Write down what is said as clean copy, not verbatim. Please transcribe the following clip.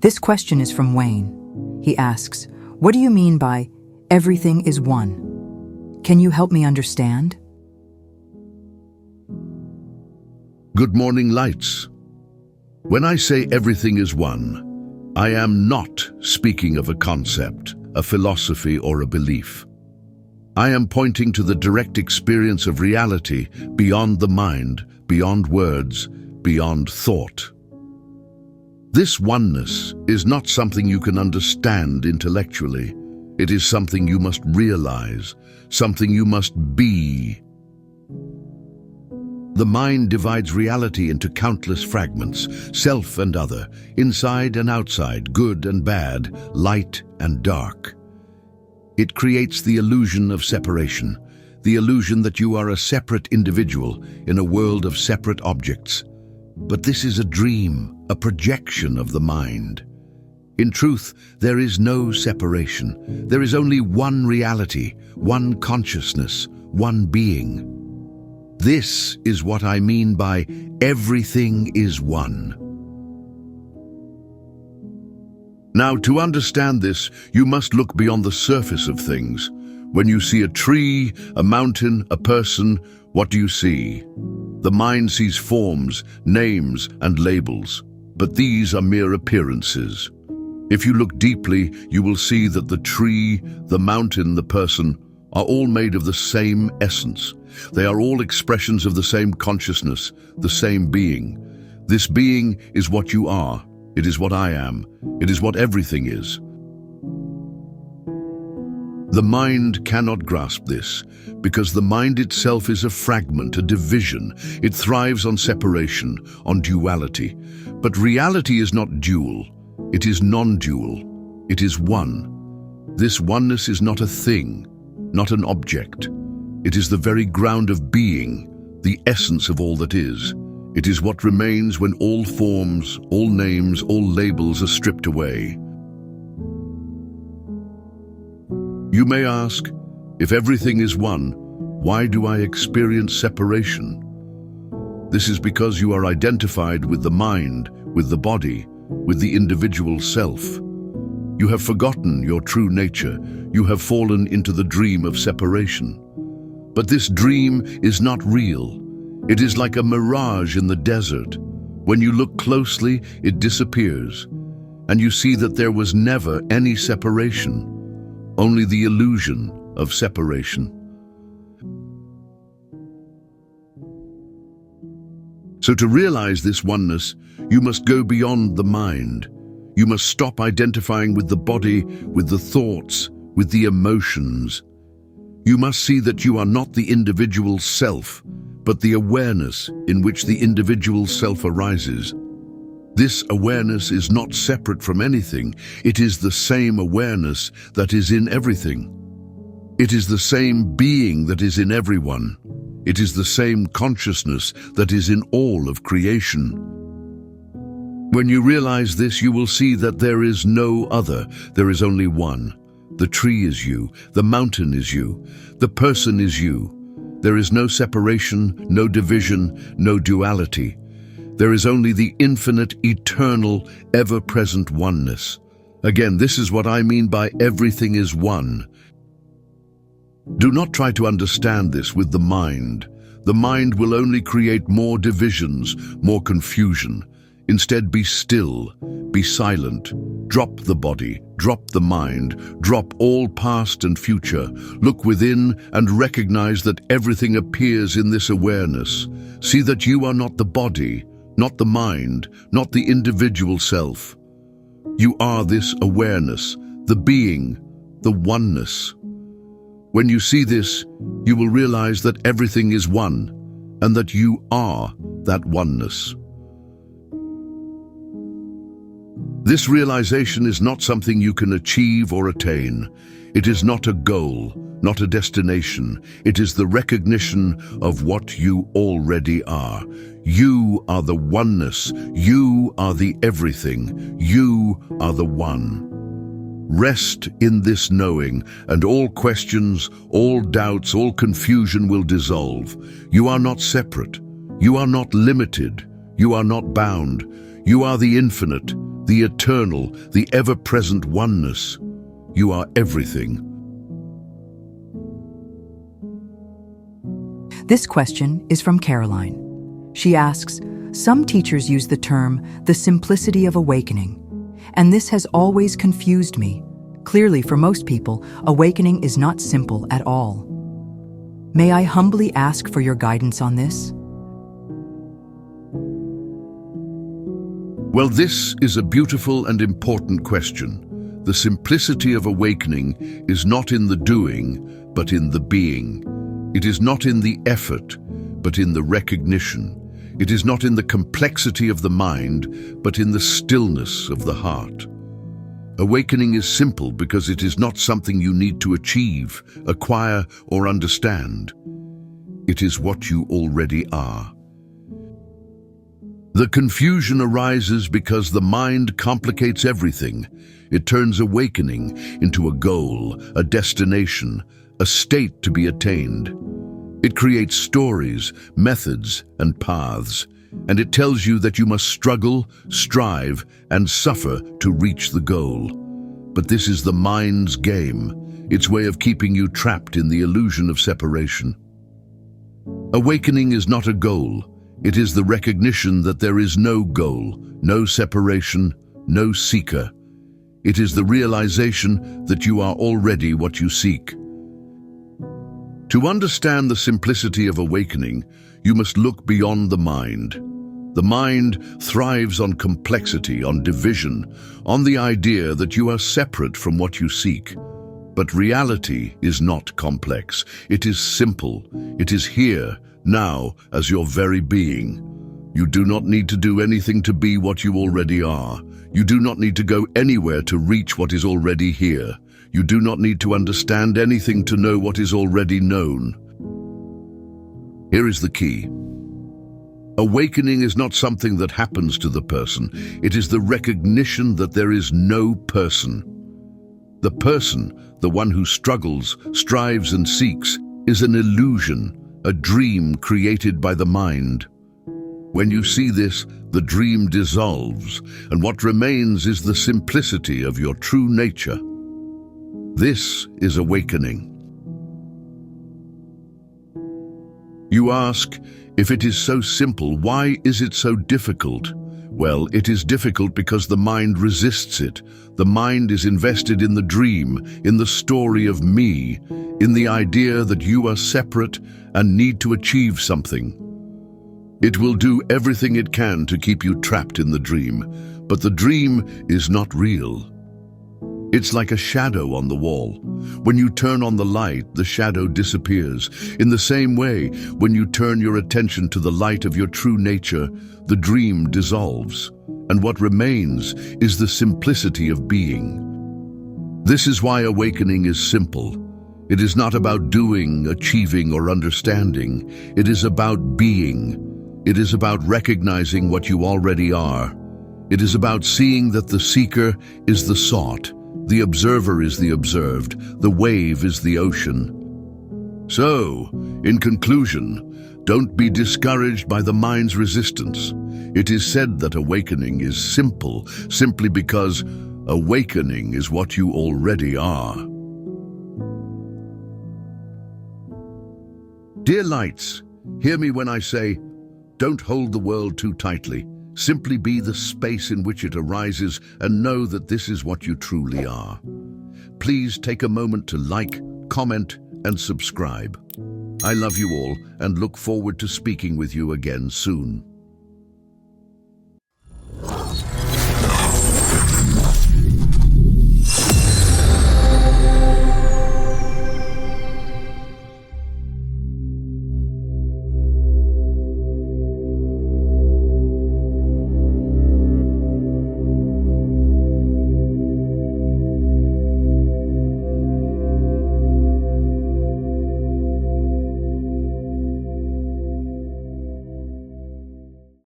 This question is from Wayne. He asks, "What do you mean by everything is one? Can you help me understand?" Good morning, lights. When I say everything is one, I am not speaking of a concept, a philosophy, or a belief. I am pointing to the direct experience of reality beyond the mind, beyond words, beyond thought. This oneness is not something you can understand intellectually. It is something you must realize, something you must be. The mind divides reality into countless fragments, self and other, inside and outside, good and bad, light and dark. It creates the illusion of separation, the illusion that you are a separate individual in a world of separate objects. But this is a dream, a projection of the mind. In truth, there is no separation. There is only one reality, one consciousness, one being. This is what I mean by everything is one. Now, to understand this, you must look beyond the surface of things. When you see a tree, a mountain, a person, what do you see? The mind sees forms, names, and labels, but these are mere appearances. If you look deeply, you will see that the tree, the mountain, the person are all made of the same essence. They are all expressions of the same consciousness, the same being. This being is what you are. It is what I am. It is what everything is. The mind cannot grasp this, because the mind itself is a fragment, a division. It thrives on separation, on duality. But reality is not dual. It is non-dual. It is one. This oneness is not a thing, not an object. It is the very ground of being, the essence of all that is. It is what remains when all forms, all names, all labels are stripped away. You may ask, if everything is one, why do I experience separation? This is because you are identified with the mind, with the body, with the individual self. You have forgotten your true nature. You have fallen into the dream of separation. But this dream is not real. It is like a mirage in the desert. When you look closely, it disappears, and you see that there was never any separation, only the illusion of separation. So to realize this oneness, you must go beyond the mind. You must stop identifying with the body, with the thoughts, with the emotions. You must see that you are not the individual self, but the awareness in which the individual self arises. This awareness is not separate from anything. It is the same awareness that is in everything. It is the same being that is in everyone. It is the same consciousness that is in all of creation. When you realize this, you will see that there is no other. There is only one. The tree is you. The mountain is you. The person is you. There is no separation, no division, no duality. There is only the infinite, eternal, ever-present oneness. Again, this is what I mean by everything is one. Do not try to understand this with the mind. The mind will only create more divisions, more confusion. Instead, be still, be silent. Drop the body, drop the mind, drop all past and future. Look within and recognize that everything appears in this awareness. See that you are not the body, not the mind, not the individual self. You are this awareness, the being, the oneness. When you see this, you will realize that everything is one, and that you are that oneness. This realization is not something you can achieve or attain. It is not a goal, not a destination. It is the recognition of what you already are. You are the oneness. You are the everything. You are the one. Rest in this knowing, and all questions, all doubts, all confusion will dissolve. You are not separate. You are not limited. You are not bound. You are the infinite, the eternal, the ever-present oneness. You are everything. This question is from Caroline. She asks, some teachers use the term, the simplicity of awakening, and this has always confused me. Clearly, for most people, awakening is not simple at all. May I humbly ask for your guidance on this? Well, this is a beautiful and important question. The simplicity of awakening is not in the doing, but in the being. It is not in the effort, but in the recognition. It is not in the complexity of the mind, but in the stillness of the heart. Awakening is simple because it is not something you need to achieve, acquire, or understand. It is what you already are. The confusion arises because the mind complicates everything. It turns awakening into a goal, a destination, a state to be attained. It creates stories, methods, and paths, and it tells you that you must struggle, strive, and suffer to reach the goal. But this is the mind's game, its way of keeping you trapped in the illusion of separation. Awakening is not a goal. It is the recognition that there is no goal, no separation, no seeker. It is the realization that you are already what you seek. To understand the simplicity of awakening, you must look beyond the mind. The mind thrives on complexity, on division, on the idea that you are separate from what you seek. But reality is not complex. It is simple. It is here, now, as your very being. You do not need to do anything to be what you already are. You do not need to go anywhere to reach what is already here. You do not need to understand anything to know what is already known. Here is the key. Awakening is not something that happens to the person. It is the recognition that there is no person. The person, the one who struggles, strives, and seeks, is an illusion, a dream created by the mind. When you see this, the dream dissolves, and what remains is the simplicity of your true nature. This is awakening. You ask, if it is so simple, why is it so difficult? Well, it is difficult because the mind resists it. The mind is invested in the dream, in the story of me, in the idea that you are separate and need to achieve something. It will do everything it can to keep you trapped in the dream, but the dream is not real. It's like a shadow on the wall. When you turn on the light, the shadow disappears. In the same way, when you turn your attention to the light of your true nature, the dream dissolves, and what remains is the simplicity of being. This is why awakening is simple. It is not about doing, achieving, or understanding. It is about being. It is about recognizing what you already are. It is about seeing that the seeker is the sought. The observer is the observed, the wave is the ocean. So, in conclusion, don't be discouraged by the mind's resistance. It is said that awakening is simple, simply because awakening is what you already are. Dear lights, hear me when I say, don't hold the world too tightly. Simply be the space in which it arises and know that this is what you truly are. Please take a moment to like, comment, and subscribe. I love you all and look forward to speaking with you again soon.